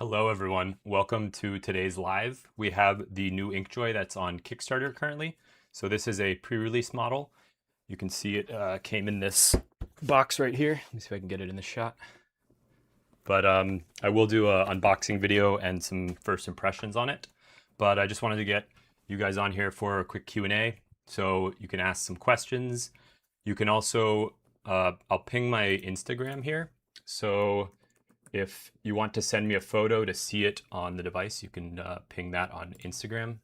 Hello everyone, welcome to today's live. We have the new Inkjoy that's on Kickstarter currently. So this is a pre-release model. You can see it came in this box right here. Let me see if I can get it in the shot. But I will do an unboxing video and some first impressions on it. But I just wanted to get you guys on here for a quick Q&A. So you can ask some questions. You can also, I'll ping my Instagram here. So if you want to send me a photo to see it on the device, you can ping that on Instagram.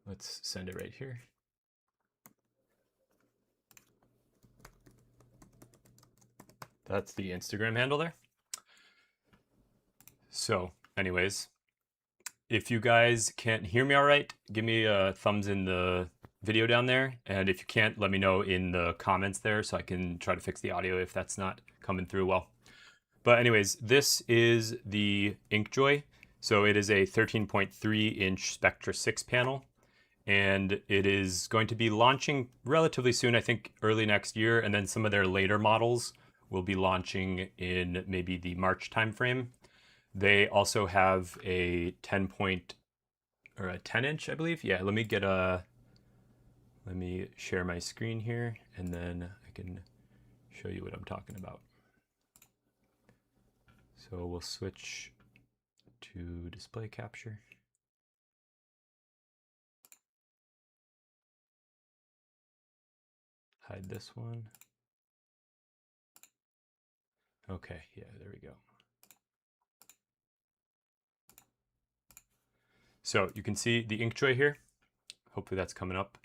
Let's send it right here. That's the Instagram handle there. So anyways, if you guys can't hear me all right, give me a thumbs in the video down there. And if you can't, let me know in the comments there so I can try to fix the audio if that's not coming through well. But anyways, this is the Inkjoy. So it is a 13.3 inch Spectra 6 panel, and it is going to be launching relatively soon, I think early next year, and then some of their later models will be launching in maybe the March timeframe. They also have a 10 inch, I believe. Yeah, let me share my screen here, and then I can show you what I'm talking about. So we'll switch to display capture. Hide this one. Okay, yeah, there we go. So you can see the Inkjoy here. Hopefully that's coming up.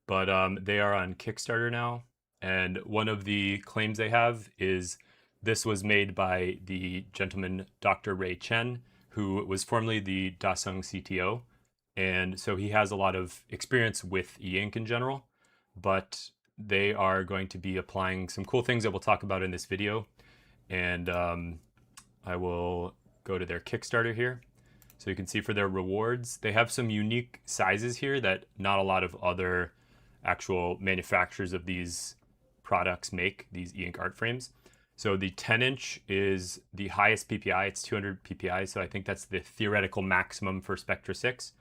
But they are on Kickstarter now. And one of the claims they have is this was made by the gentleman, Dr. Ray Chen, who was formerly the Dasung CTO. And so he has a lot of experience with e-ink in general, but they are going to be applying some cool things that we'll talk about in this video. And I will go to their Kickstarter here. So you can see for their rewards, they have some unique sizes here that not a lot of other actual manufacturers of these products make, these e-ink art frames. So the 10 inch is the highest PPI, it's 200 PPI, so I think that's the theoretical maximum for Spectra 6.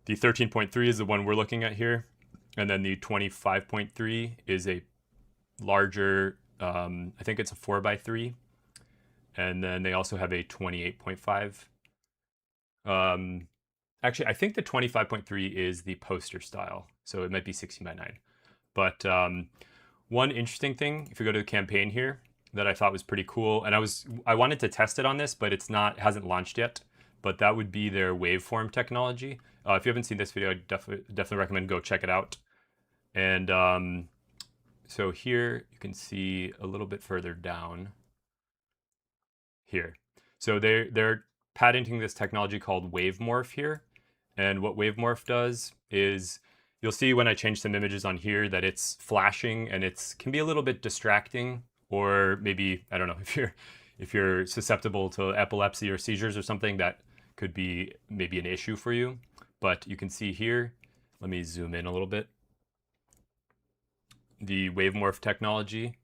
The 13.3 is the one we're looking at here, and then the 25.3 is a larger, I think it's a 4x3, and then they also have a 28.5. Actually, I think the 25.3 is the poster style, so it might be 16x9. But one interesting thing, if you go to the campaign here, that I thought was pretty cool, and I wanted to test it on this, but hasn't launched yet. But that would be their waveform technology. If you haven't seen this video, I definitely recommend go check it out. And so here you can see a little bit further down here. So they're patenting this technology called WaveMorph here. And what WaveMorph does is, you'll see when I change some images on here that it's flashing and can be a little bit distracting, or maybe, I don't know, if you're susceptible to epilepsy or seizures or something, that could be maybe an issue for you. But you can see here, let me zoom in a little bit. The WaveMorph technology.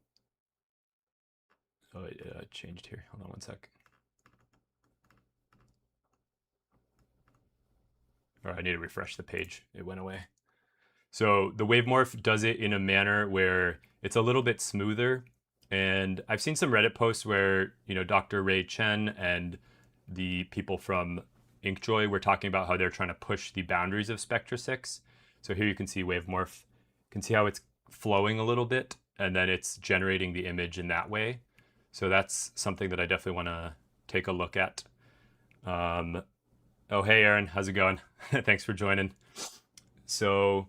Oh, it changed here. Hold on one sec. Or I need to refresh the page. It went away. So the WaveMorph does it in a manner where it's a little bit smoother. And I've seen some Reddit posts where, Dr. Ray Chen and the people from Inkjoy were talking about how they're trying to push the boundaries of Spectra 6. So here you can see WaveMorph. You can see how it's flowing a little bit, and then it's generating the image in that way. So that's something that I definitely want to take a look at. Oh, hey, Aaron, how's it going? Thanks for joining. So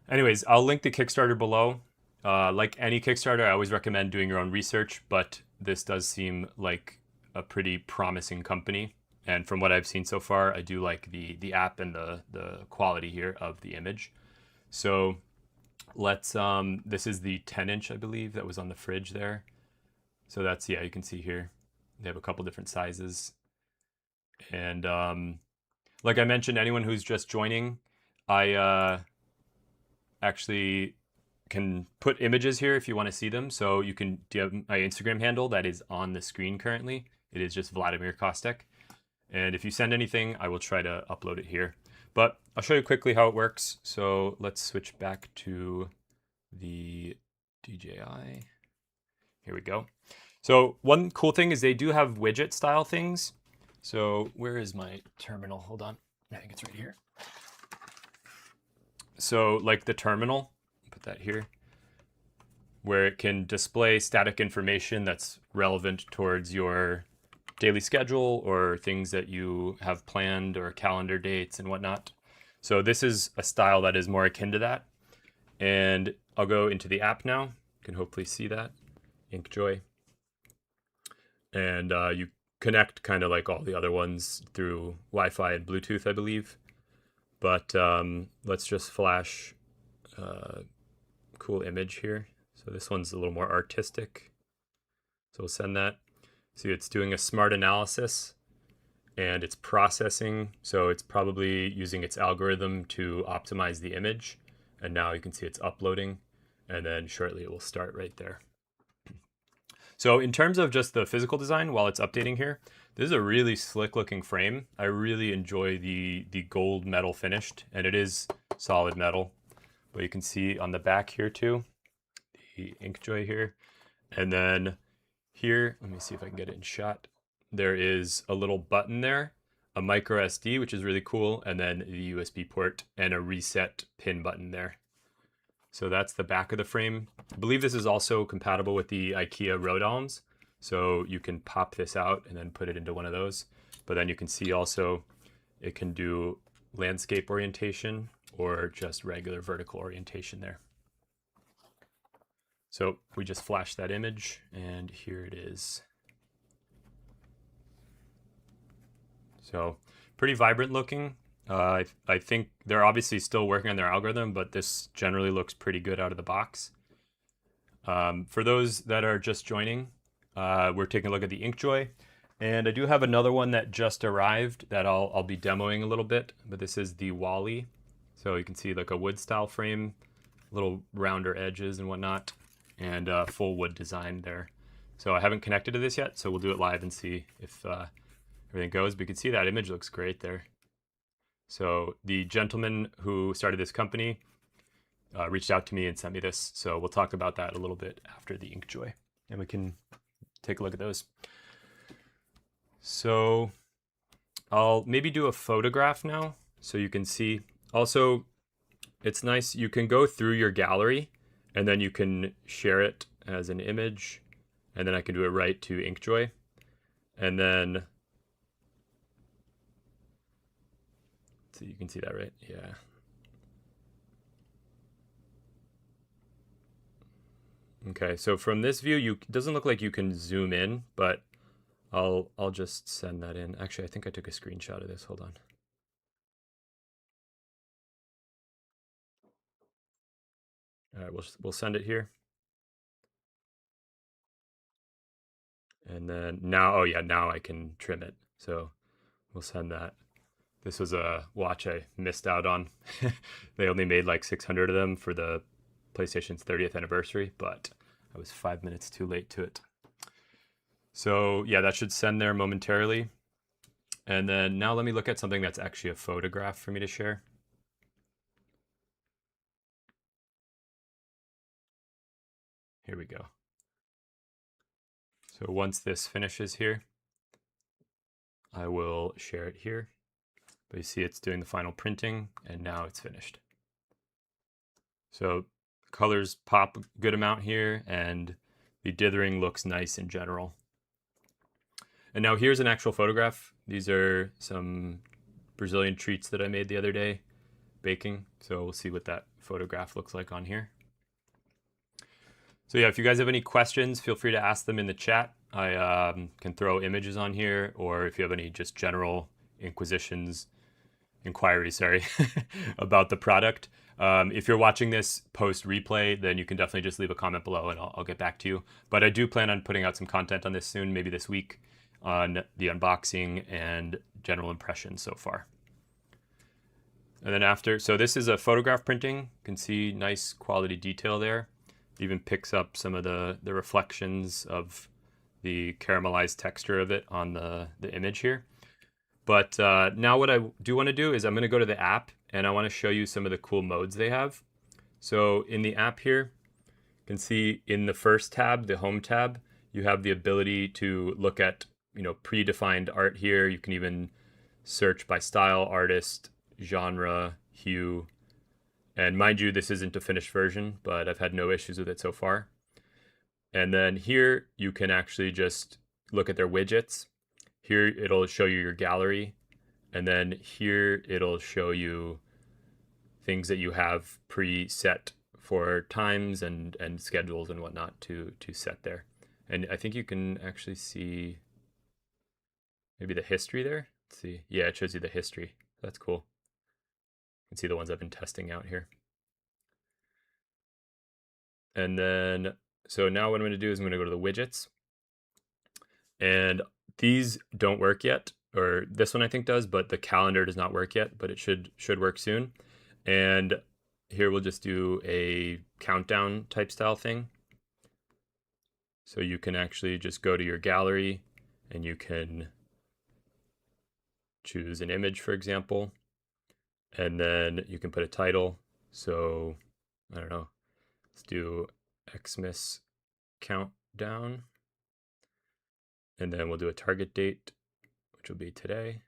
anyways, I'll link the Kickstarter below. Like any Kickstarter, I always recommend doing your own research, but this does seem like a pretty promising company. And from what I've seen so far, I do like the app and the quality here of the image. So let's, this is the 10 inch, I believe, that was on the fridge there. So that's, yeah, you can see here, they have a couple different sizes. And like I mentioned, anyone who's just joining, I actually can put images here if you want to see them. So you can do my Instagram handle that is on the screen currently. It is just Vladimir Kostek. And if you send anything, I will try to upload it here. But I'll show you quickly how it works. So let's switch back to the DJI. Here we go. So one cool thing is they do have widget style things. So where is my terminal? Hold on. I think it's right here. So like the terminal, put that here, where it can display static information that's relevant towards your daily schedule or things that you have planned or calendar dates and whatnot. So this is a style that is more akin to that. And I'll go into the app now. You can hopefully see that, Inkjoy. And you connect kind of like all the other ones through Wi-Fi and Bluetooth, I believe. But let's just flash a cool image here. So this one's a little more artistic. So we'll send that. See, it's doing a smart analysis and it's processing. So it's probably using its algorithm to optimize the image. And now you can see it's uploading, and then shortly it will start right there. So in terms of just the physical design while it's updating here, this is a really slick looking frame. I really enjoy the gold metal finished, and it is solid metal. But you can see on the back here too, the Inkjoy here. And then here, let me see if I can get it in shot. There is a little button there, a micro SD, which is really cool, and then the USB port and a reset pin button there. So that's the back of the frame. I believe this is also compatible with the IKEA road arms. So you can pop this out and then put it into one of those. But then you can see also it can do landscape orientation or just regular vertical orientation there. So we just flashed that image and here it is. So pretty vibrant looking. I think they're obviously still working on their algorithm, but this generally looks pretty good out of the box. For those that are just joining, we're taking a look at the Inkjoy. And I do have another one that just arrived that I'll be demoing a little bit, but this is the Wallie. So you can see like a wood style frame, little rounder edges and whatnot, and full wood design there. So I haven't connected to this yet, so we'll do it live and see if everything goes. But you can see that image looks great there. So the gentleman who started this company reached out to me and sent me this. So we'll talk about that a little bit after the Inkjoy, and we can take a look at those. So I'll maybe do a photograph now so you can see. Also, it's nice, you can go through your gallery and then you can share it as an image, and then I can do it right to Inkjoy. And then, so you can see that, right? Yeah. Okay, so from this view, it doesn't look like you can zoom in, but I'll just send that in. Actually, I think I took a screenshot of this. Hold on. All right, we'll send it here. And then now, oh yeah, now I can trim it. So we'll send that. This was a watch I missed out on. They only made like 600 of them for the PlayStation's 30th anniversary, but I was 5 minutes too late to it. So yeah, that should send there momentarily. And then now let me look at something that's actually a photograph for me to share. Here we go. So once this finishes here, I will share it here. But you see it's doing the final printing, and now it's finished. So colors pop a good amount here, and the dithering looks nice in general. And now here's an actual photograph. These are some Brazilian treats that I made the other day, baking. So we'll see what that photograph looks like on here. So yeah, if you guys have any questions, feel free to ask them in the chat. I can throw images on here, or if you have any just general inquiries, about the product. If you're watching this post replay, then you can definitely just leave a comment below and I'll get back to you. But I do plan on putting out some content on this soon, maybe this week, on the unboxing and general impressions so far. And then after, so this is a photograph printing. You can see nice quality detail there. It even picks up some of the reflections of the caramelized texture of it on the image here. But now what I do want to do is I'm going to go to the app and I want to show you some of the cool modes they have. So in the app here, you can see in the first tab, the home tab, you have the ability to look at, predefined art here. You can even search by style, artist, genre, hue. And mind you, this isn't a finished version, but I've had no issues with it so far. And then here you can actually just look at their widgets. Here it'll show you your gallery. And then here it'll show you things that you have preset for times and schedules and whatnot to set there. And I think you can actually see maybe the history there. Let's see. Yeah, it shows you the history. That's cool. You can see the ones I've been testing out here. And then, so now what I'm going to do is I'm going to go to the widgets. And these don't work yet, or this one I think does, but the calendar does not work yet, but it should work soon. And here we'll just do a countdown type style thing. So you can actually just go to your gallery and you can choose an image, for example, and then you can put a title. So I don't know, let's do Xmas countdown. And then we'll do a target date, which will be today.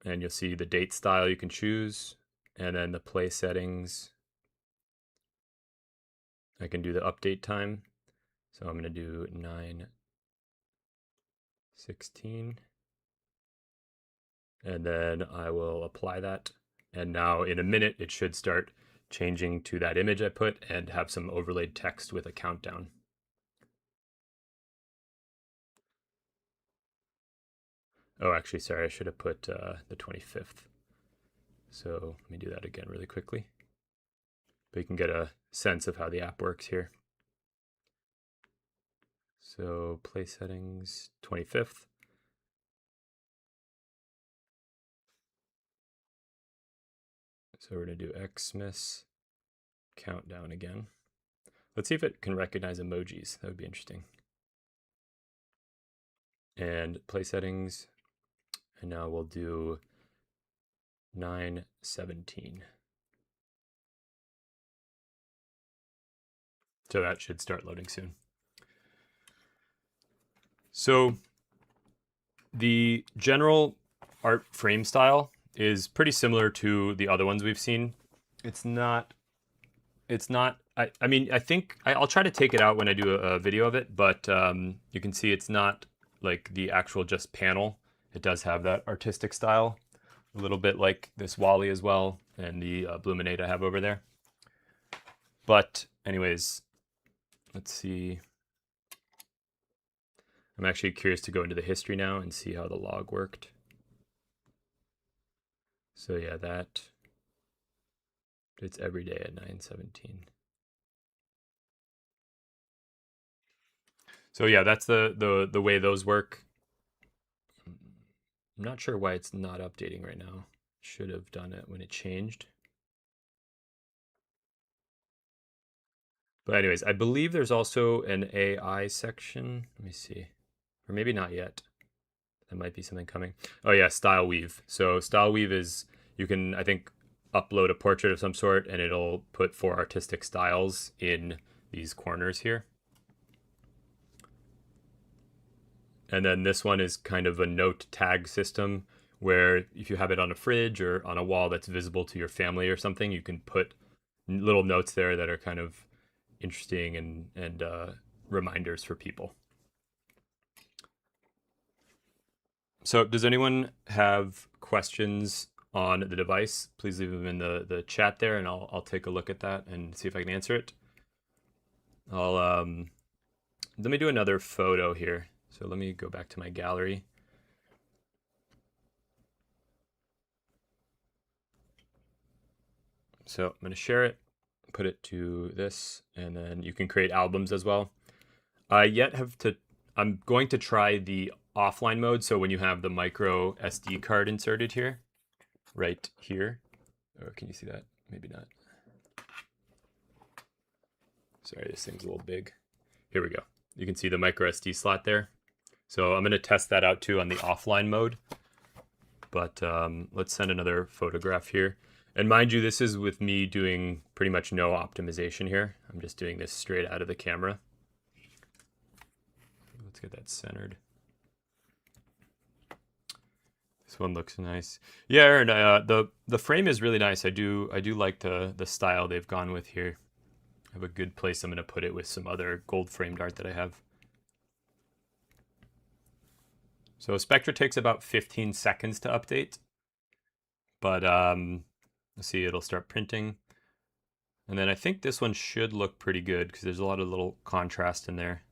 And you'll see the date style you can choose, and then the play settings. I can do the update time. So I'm going to do 9/16. And then I will apply that. And now in a minute, it should start changing to that image I put and have some overlaid text with a countdown. Oh, actually, sorry, I should have put the 25th. So let me do that again really quickly. But you can get a sense of how the app works here. So play settings, 25th. So we're going to do Xmas countdown again. Let's see if it can recognize emojis. That would be interesting. And play settings. And now we'll do 9/17. So that should start loading soon. So the general art frame style is pretty similar to the other ones we've seen. It's not, I mean, I think I'll try to take it out when I do a video of it, but you can see it's not like the actual just panel. It does have that artistic style, a little bit like this Wallie as well, and the Bluminate I have over there. But anyways, let's see. I'm actually curious to go into the history now and see how the log worked. So yeah, it's every day at 9/17. So yeah, that's the way those work. I'm not sure why it's not updating right now. Should have done it when it changed. But anyways, I believe there's also an AI section. Let me see. Or maybe not yet. That might be something coming. Oh yeah, Style Weave. So Style Weave is, you can, I think, upload a portrait of some sort and it'll put 4 artistic styles in these corners here. And then this one is kind of a note tag system where if you have it on a fridge or on a wall that's visible to your family or something, you can put little notes there that are kind of interesting and reminders for people. So does anyone have questions on the device? Please leave them in the chat there and I'll take a look at that and see if I can answer it. Let me do another photo here. So let me go back to my gallery. So I'm going to share it, put it to this, and then you can create albums as well. I'm going to try the offline mode. So when you have the micro SD card inserted here, right here, or can you see that? Maybe not. Sorry, this thing's a little big. Here we go. You can see the micro SD slot there. So I'm going to test that out too on the offline mode. But let's send another photograph here. And mind you, this is with me doing pretty much no optimization here. I'm just doing this straight out of the camera. Let's get that centered. This one looks nice. Yeah, Aaron, the frame is really nice. I do like the style they've gone with here. I have a good place I'm going to put it with some other gold framed art that I have. So Spectra takes about 15 seconds to update, but let's see, it'll start printing. And then I think this one should look pretty good because there's a lot of little contrast in there.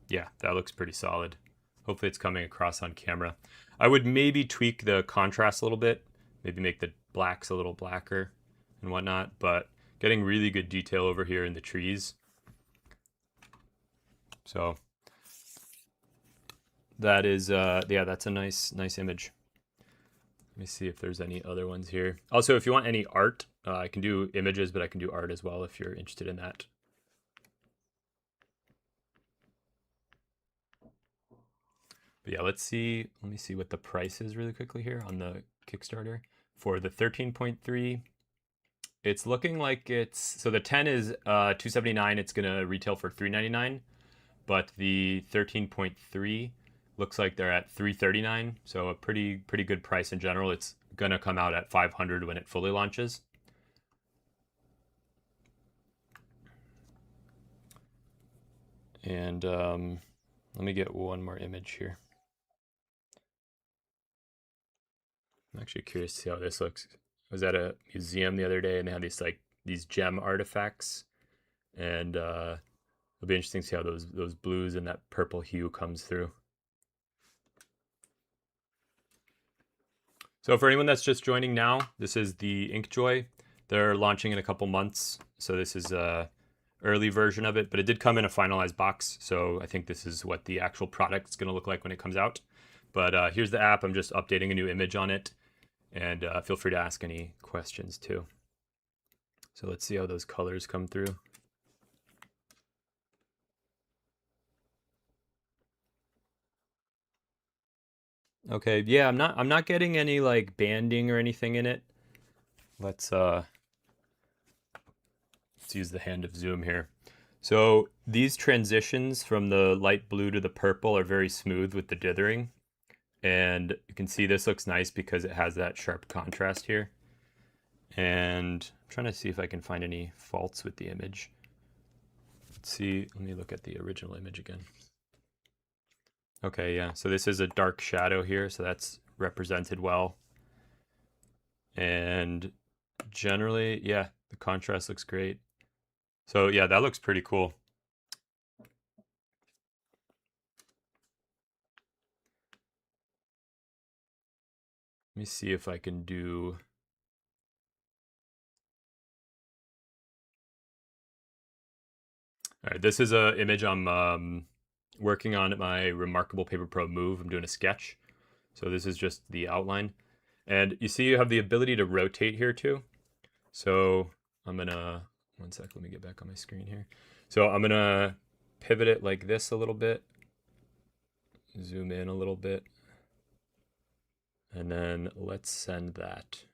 Yeah, that looks pretty solid. Hopefully it's coming across on camera. I would maybe tweak the contrast a little bit, maybe make the blacks a little blacker and whatnot, but getting really good detail over here in the trees. So that is, yeah, that's a nice image. Let me see if there's any other ones here. Also, if you want any art, I can do images, but I can do art as well if you're interested in that. But yeah, let me see what the price is really quickly here on the Kickstarter. For the 13.3, it's looking like so the 10 is $279, it's gonna retail for $399, but the 13.3 looks like they're at $339, so a pretty good price in general. It's gonna come out at $500 when it fully launches. And let me get one more image here. I'm actually curious to see how this looks. I was at a museum the other day and they had these gem artifacts, and it'll be interesting to see how those blues and that purple hue comes through. So for anyone that's just joining now, this is the Inkjoy. They're launching in a couple months, so this is a early version of it, but it did come in a finalized box, so I think this is what the actual product is going to look like when it comes out. But here's the app. I'm just updating a new image on it, and feel free to ask any questions too. So let's see how those colors come through. Okay, yeah, I'm not getting any like banding or anything in it. Let's use the hand of zoom here. So these transitions from the light blue to the purple are very smooth with the dithering. And you can see this looks nice because it has that sharp contrast here. And I'm trying to see if I can find any faults with the image. Let's see, let me look at the original image again. Okay, yeah, so this is a dark shadow here, so that's represented well. And generally, yeah, the contrast looks great. So yeah, that looks pretty cool. Let me see if I can do... All right, this is an image I'm working on at my Remarkable Paper Pro Move. I'm doing a sketch. So this is just the outline. And you see you have the ability to rotate here too. So I'm gonna, one sec, let me get back on my screen here. So I'm gonna pivot it like this a little bit. Zoom in a little bit. And then let's send that.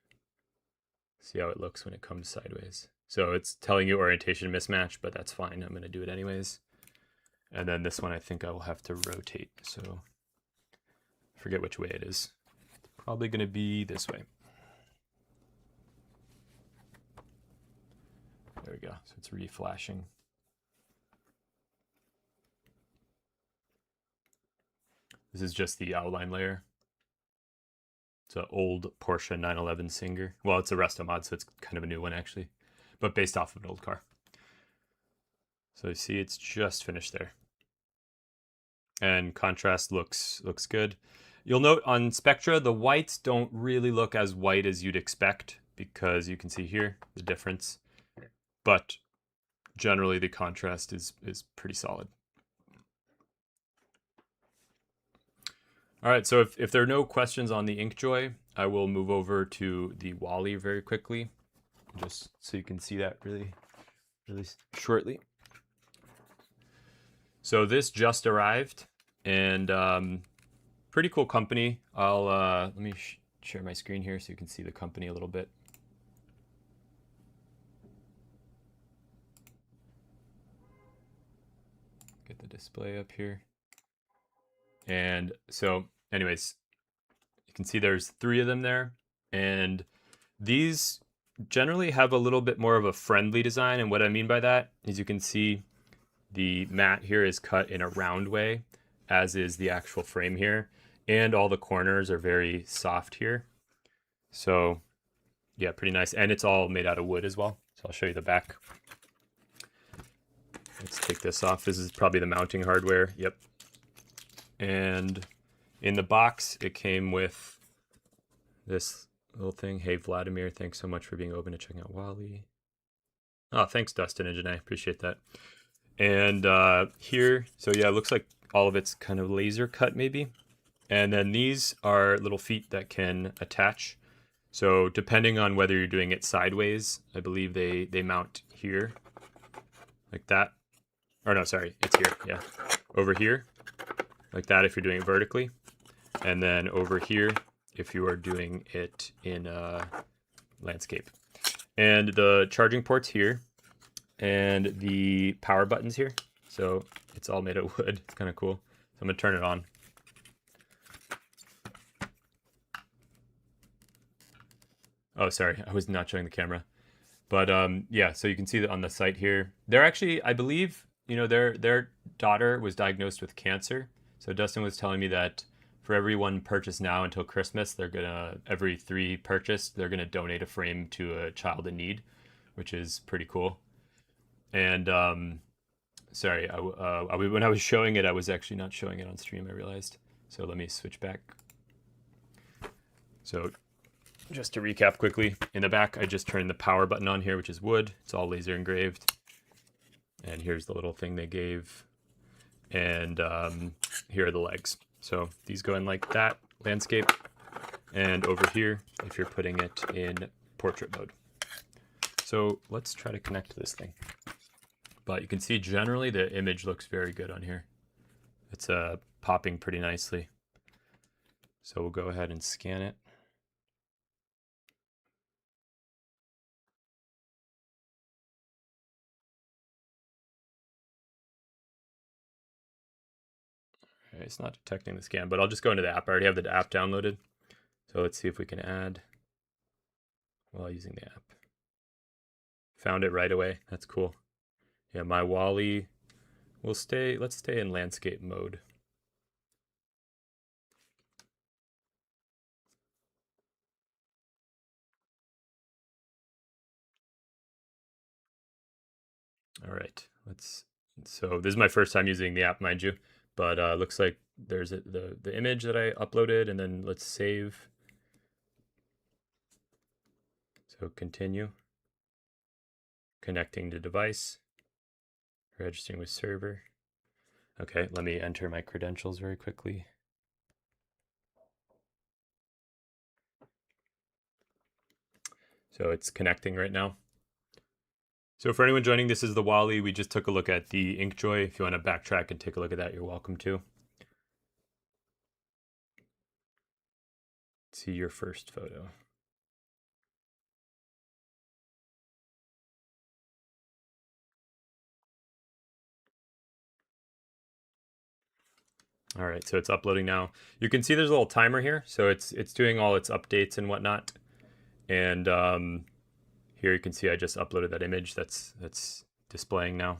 See how it looks when it comes sideways. So it's telling you orientation mismatch, but that's fine. I'm going to do it anyways. And then this one, I think I will have to rotate. So I forget which way it is. It's probably going to be this way. There we go. So it's reflashing. This is just the outline layer. It's an old Porsche 911 Singer. Well, it's a resto mod, so it's kind of a new one actually, but based off of an old car. So you see it's just finished there. And contrast looks good. You'll note on Spectra, the whites don't really look as white as you'd expect because you can see here the difference. But generally the contrast is pretty solid. All right, so if there are no questions on the Inkjoy, I will move over to the Wallie very quickly, just so you can see that really shortly. So this just arrived, and pretty cool company. I'll let me share my screen here so you can see the company a little bit. Get the display up here. And so anyways, you can see there's 3 of them there, and these generally have a little bit more of a friendly design. And what I mean by that is you can see the mat here is cut in a round way, as is the actual frame here. And all the corners are very soft here. So yeah, pretty nice. And it's all made out of wood as well. So I'll show you the back. Let's take this off. This is probably the mounting hardware. Yep. And in the box, it came with this little thing. Hey, Vladimir, thanks so much for being open to checking out Wallie. Oh, thanks, Dustin and Janae. Appreciate that. And here, so yeah, it looks like all of it's kind of laser cut maybe. And then these are little feet that can attach. So depending on whether you're doing it sideways, I believe they mount here, like that. Or no, sorry, it's here, yeah. Over here, like that if you're doing it vertically. And then over here, if you are doing it in landscape. And the charging port's here, and the power button's here. So it's all made of wood. It's kind of cool. So I'm gonna turn it on. Oh, sorry, I was not showing the camera. But yeah, so you can see that on the site here. They're actually, I believe, you know, their daughter was diagnosed with cancer. So Dustin was telling me that for every one purchase now until Christmas, they're gonna, every 3 purchased, they're gonna donate a frame to a child in need, which is pretty cool. And sorry, when I was showing it, I was actually not showing it on stream, I realized. So let me switch back. So just to recap quickly, in the back, I just turned the power button on here, which is wood. It's all laser engraved. And here's the little thing they gave. And here are the legs. So these go in like that, landscape. And over here, if you're putting it in portrait mode. So let's try to connect to this thing. But you can see generally the image looks very good on here. It's popping pretty nicely. So we'll go ahead and scan it. Okay, it's not detecting the scan, but I'll just go into the app. I already have the app downloaded. So let's see if we can add while using the app. Found it right away. That's cool. Yeah, my Wallie will stay, let's stay in landscape mode. All right, so this is my first time using the app, mind you, but looks like there's the image that I uploaded, and then let's save. So continue. Connecting to device. Registering with server. Okay, let me enter my credentials very quickly. So it's connecting right now. So for anyone joining, this is the Wallie. We just took a look at the Inkjoy. If you want to backtrack and take a look at that, you're welcome to. See your first photo. All right, so it's uploading now. You can see there's a little timer here. So it's doing all its updates and whatnot. And here you can see I just uploaded that image that's displaying now.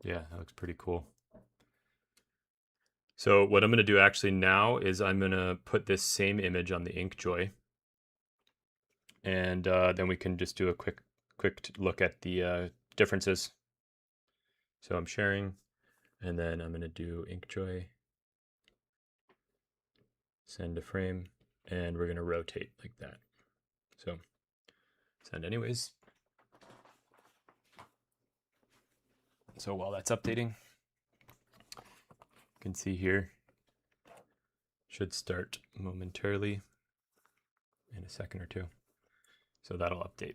Yeah, that looks pretty cool. So what I'm going to do actually now is I'm going to put this same image on the Inkjoy. And then we can just do a quick look at the differences. So I'm sharing, and then I'm going to do Inkjoy, send to frame, and we're going to rotate like that. So send anyways. So while that's updating, you can see here, should start momentarily in a second or two. So that'll update.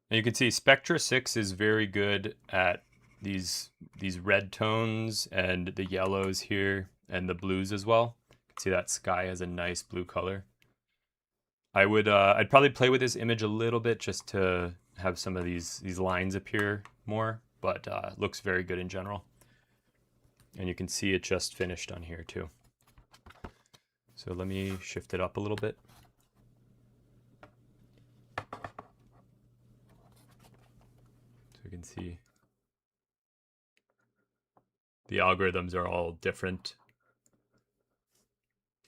And you can see Spectra 6 is very good at these red tones and the yellows here and the blues as well. You can see that sky has a nice blue color. I'd probably play with this image a little bit just to have some of these lines appear more, but looks very good in general. And you can see it just finished on here too. So let me shift it up a little bit. So you can see the algorithms are all different,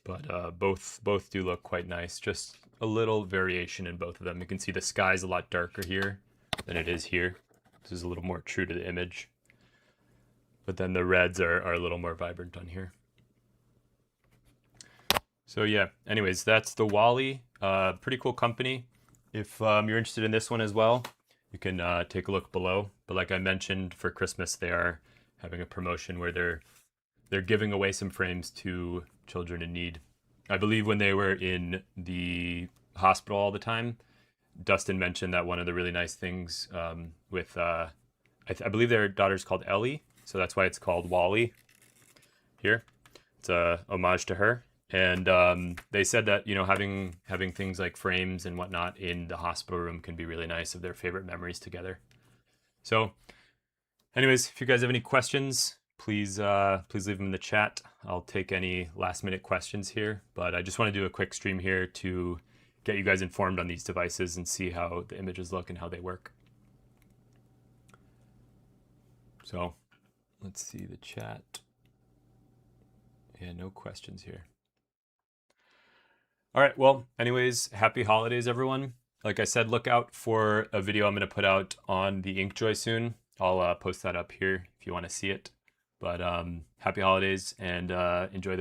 but both do look quite nice. Just a little variation in both of them. You can see the sky's a lot darker here than it is here. This is a little more true to the image. But then the reds are a little more vibrant on here. So yeah, anyways, that's the Wallie. Pretty cool company. If you're interested in this one as well, you can take a look below. But like I mentioned, for Christmas, they are having a promotion where they're giving away some frames to children in need. I believe when they were in the hospital all the time, Dustin mentioned that one of the really nice things with, I believe their daughter's called Ellie, so that's why it's called Wallie here. It's a homage to her. And they said that, you know, having things like frames and whatnot in the hospital room can be really nice of their favorite memories together. So anyways, if you guys have any questions, please leave them in the chat. I'll take any last minute questions here, but I just want to do a quick stream here to get you guys informed on these devices and see how the images look and how they work. So let's see the chat. Yeah, no questions here. All right, well, anyways, happy holidays, everyone. Like I said, look out for a video I'm going to put out on the Inkjoy soon. I'll post that up here if you want to see it. But happy holidays and enjoy the